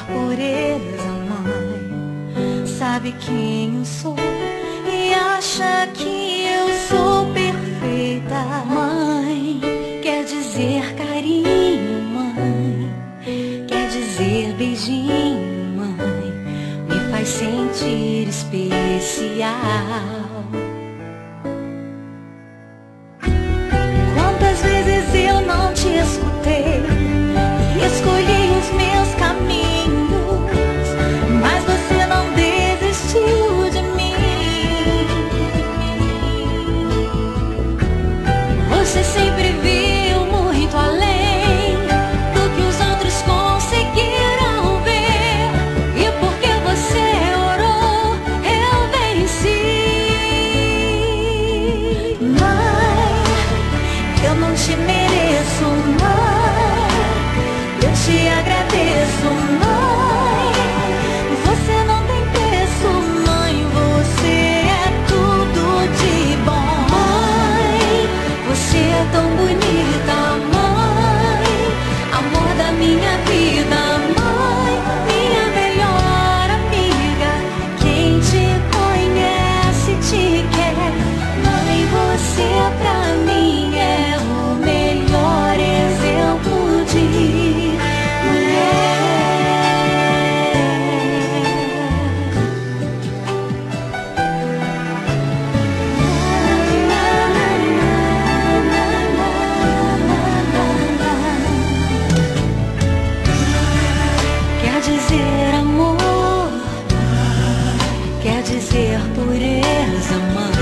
pureza, mãe. Sabe quem eu sou e acha que eu sou perfeita, mãe. Quer dizer carinho, mãe. Quer dizer beijinho, mãe. Me faz sentir especial. Quantas vezes eu não te escutei e escolhi os meus caminhos, mas você não desistiu de mim. Você sempre viu muito além do que os outros conseguiram ver, e porque você orou, eu venci. Eu não te mereço, mãe. Eu te agradeço, mãe. Você não tem preço, mãe. Você é tudo de bom, mãe. Você é tão bonita, mãe. Amor da minha vida, mãe. Minha melhor amiga. Quem te conhece te quer, mãe. Você pra mim é o melhor exemplo de mulher. Quer dizer amor, quer dizer pureza, mãe.